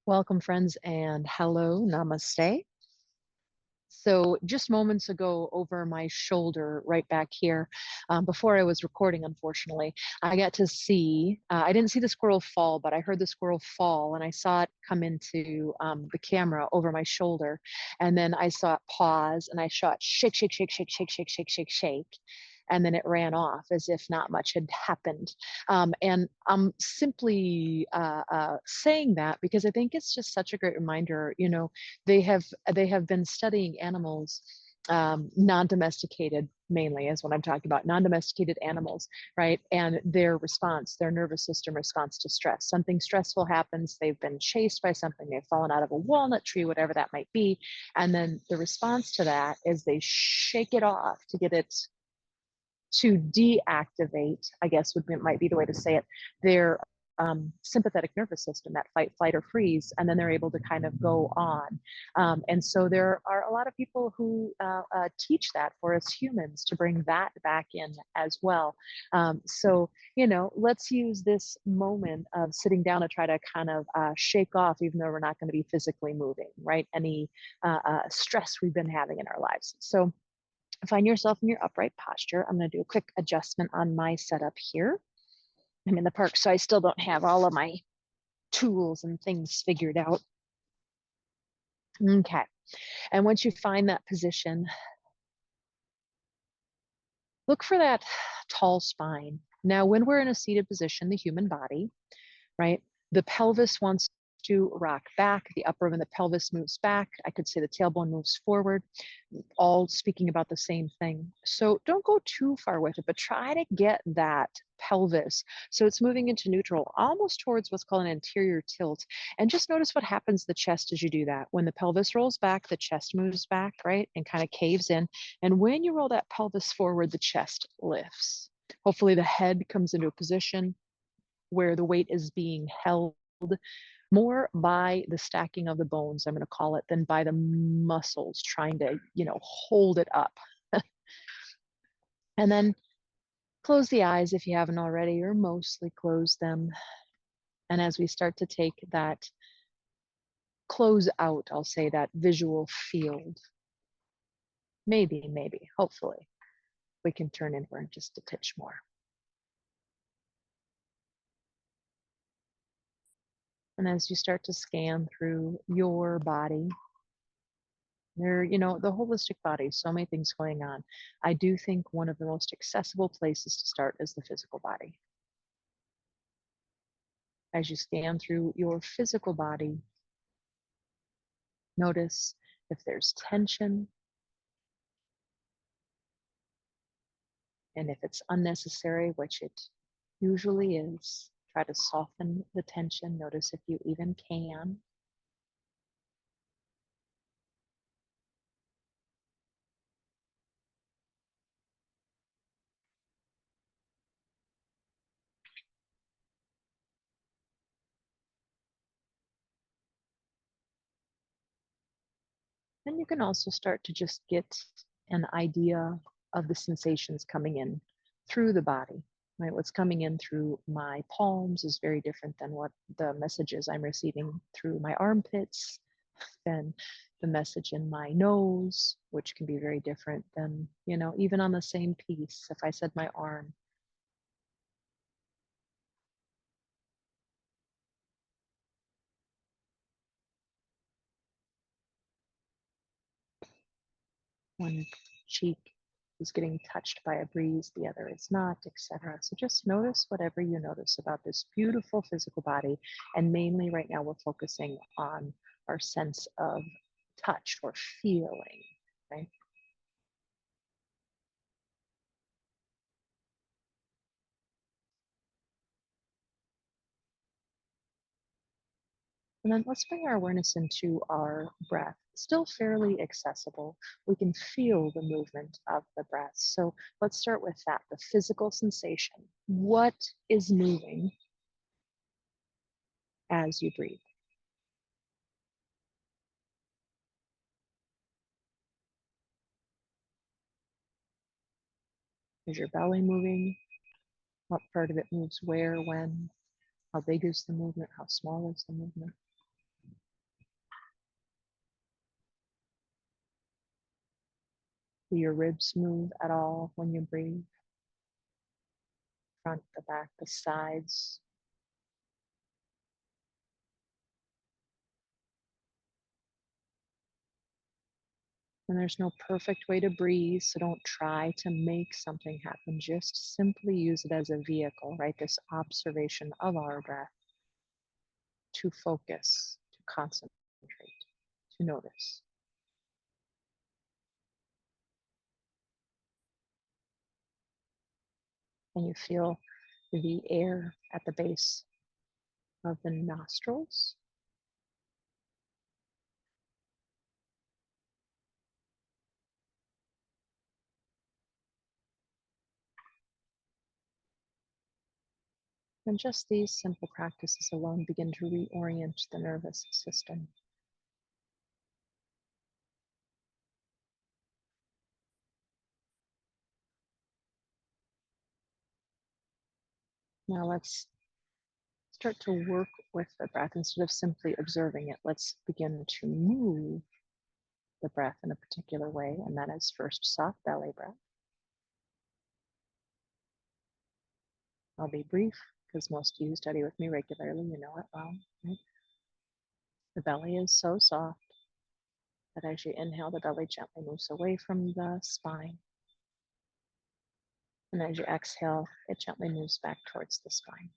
Welcome, friends, and hello, namaste. So, just moments ago, over my shoulder, right back here, before I was recording, unfortunately, I got to see, I didn't see the squirrel fall, but I heard the squirrel fall and I saw it come into the camera over my shoulder. And then I saw it pause and I saw it shake, shake, shake, shake, shake, shake, shake, shake, shake. And then it ran off as if not much had happened. And I'm simply saying that because I think it's just such a great reminder. They have been studying animals, non-domesticated mainly is what I'm talking about, non-domesticated animals, right? And their response, their nervous system response to stress. Something stressful happens, they've been chased by something, they've fallen out of a walnut tree, whatever that might be. And then the response to that is they shake it off to get it to deactivate, I guess might be the way to say it, their sympathetic nervous system, that fight, flight, or freeze, and then they're able to kind of go on. And so there are a lot of people who teach that for us humans to bring that back in as well. Let's use this moment of sitting down to try to kind of shake off, even though we're not going to be physically moving, right? Any stress we've been having in our lives. So find yourself in your upright posture. I'm going to do a quick adjustment on my setup here. I'm in the park, so I still don't have all of my tools and things figured out. Okay. And once you find that position, look for that tall spine. Now, when we're in a seated position, the human body, right, the pelvis wants to rock back, the upper of the pelvis moves back. I could say the tailbone moves forward, all speaking about the same thing. So don't go too far with it, but try to get that pelvis so it's moving into neutral, almost towards what's called an anterior tilt. And just notice what happens to the chest as you do that. When the pelvis rolls back, the chest moves back, right, and kind of caves in. And when you roll that pelvis forward, the chest lifts. Hopefully the head comes into a position where the weight is being held more by the stacking of the bones, I'm going to call it, than by the muscles trying to, hold it up. And then close the eyes if you haven't already, or mostly close them. And as we start to take that close out, I'll say, that visual field, maybe, hopefully, we can turn inward just a titch more. And as you start to scan through your body, the holistic body, so many things going on. I do think one of the most accessible places to start is the physical body. As you scan through your physical body, notice if there's tension, and if it's unnecessary, which it usually is, try to soften the tension. Notice if you even can. Then you can also start to just get an idea of the sensations coming in through the body, right? What's coming in through my palms is very different than what the messages I'm receiving through my armpits, than the message in my nose, which can be very different than, even on the same piece, if I said my arm. One cheek is getting touched by a breeze, the other is not, etc. So just notice whatever you notice about this beautiful physical body. And mainly right now, we're focusing on our sense of touch or feeling, right? And then let's bring our awareness into our breath. Still fairly accessible. We can feel the movement of the breath. So let's start with that, the physical sensation. What is moving as you breathe? Is your belly moving? What part of it moves where, when? How big is the movement? How small is the movement? Do your ribs move at all when you breathe? Front, the back, the sides. And there's no perfect way to breathe, so don't try to make something happen. Just simply use it as a vehicle, right? This observation of our breath to focus, to concentrate, to notice. And you feel the air at the base of the nostrils. And just these simple practices alone begin to reorient the nervous system. Now let's start to work with the breath instead of simply observing it. Let's begin to move the breath in a particular way, and that is first soft belly breath. I'll be brief because most of you study with me regularly, you know it well. Right? The belly is so soft that as you inhale, the belly gently moves away from the spine. And as you exhale, it gently moves back towards the spine.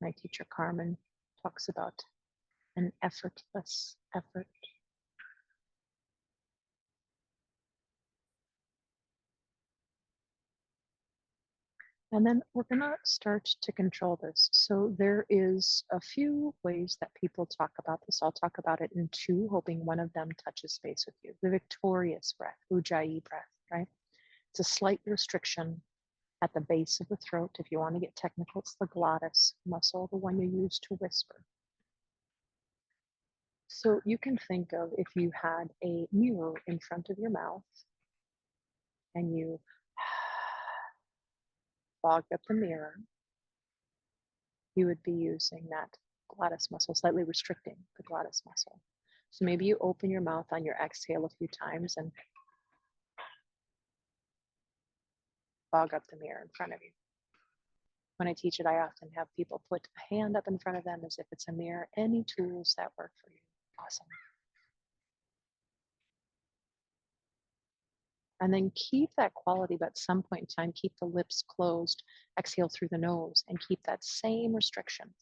My teacher Carmen talks about an effortless effort. And then we're going to start to control this. So there is a few ways that people talk about this. I'll talk about it in two, hoping one of them touches base with you. The victorious breath, Ujjayi breath, right? It's a slight restriction at the base of the throat. If you want to get technical, it's the glottis muscle, the one you use to whisper. So you can think of if you had a mirror in front of your mouth and you fogged up the mirror, you would be using that glottis muscle, slightly restricting the glottis muscle. So maybe you open your mouth on your exhale a few times and fog up the mirror in front of you. When I teach it, I often have people put a hand up in front of them as if it's a mirror. Any tools that work for you. Awesome. And then keep that quality, but at some point in time, keep the lips closed, exhale through the nose, and keep that same restriction.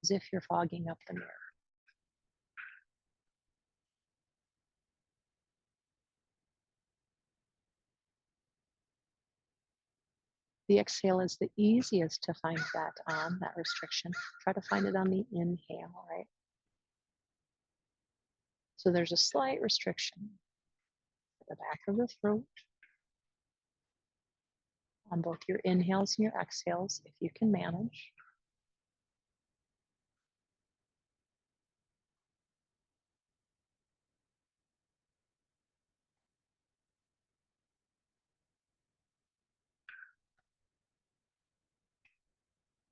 As if you're fogging up the mirror. The exhale is the easiest to find that on, that restriction. Try to find it on the inhale, right? So there's a slight restriction at the back of the throat on both your inhales and your exhales, if you can manage.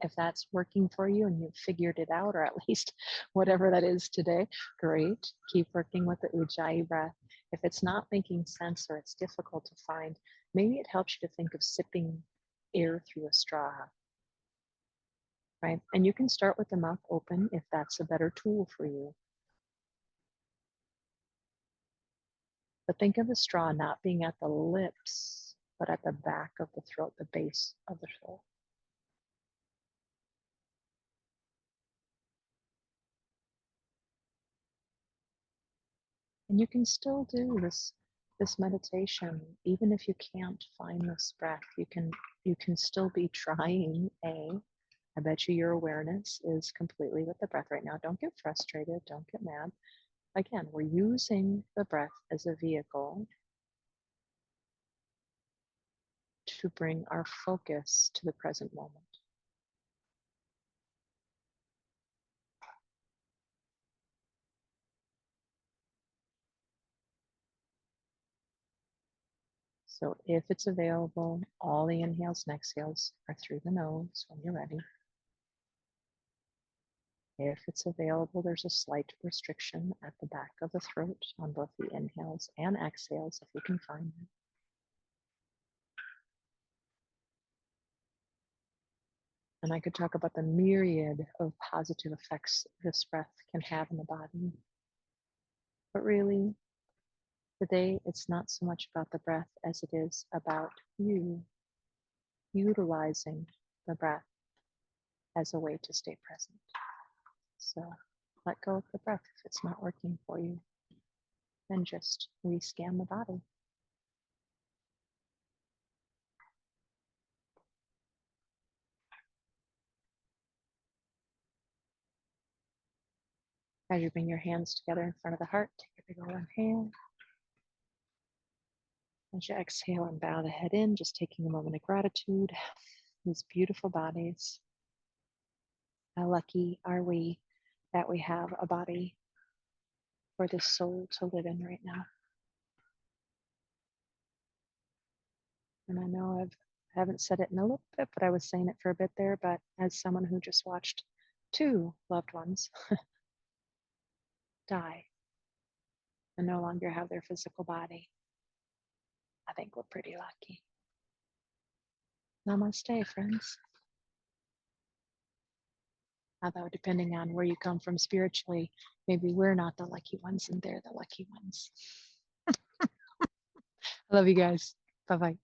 If that's working for you and you've figured it out, or at least whatever that is today, great. Keep working with the Ujjayi breath. If it's not making sense or it's difficult to find, maybe it helps you to think of sipping air through a straw, right? And you can start with the mouth open if that's a better tool for you. But think of the straw not being at the lips, but at the back of the throat, the base of the throat. And you can still do this meditation, even if you can't find this breath. You can still be trying. I bet you your awareness is completely with the breath right now. Don't get frustrated. Don't get mad. Again, we're using the breath as a vehicle to bring our focus to the present moment. So if it's available, all the inhales and exhales are through the nose when you're ready. If it's available, there's a slight restriction at the back of the throat on both the inhales and exhales, if you can find it. And I could talk about the myriad of positive effects this breath can have in the body. But really, today, it's not so much about the breath as it is about you utilizing the breath as a way to stay present. So let go of the breath if it's not working for you, and just rescan the body. As you bring your hands together in front of the heart, take a big old inhale. As you exhale and bow the head in, just taking a moment of gratitude. These beautiful bodies. How lucky are we that we have a body for this soul to live in right now. And I know I haven't said it in a little bit, but I was saying it for a bit there. But as someone who just watched 2 loved ones die and no longer have their physical body, I think we're pretty lucky. Namaste, friends. Although depending on where you come from spiritually, maybe we're not the lucky ones and they're the lucky ones. I love you guys. Bye-bye.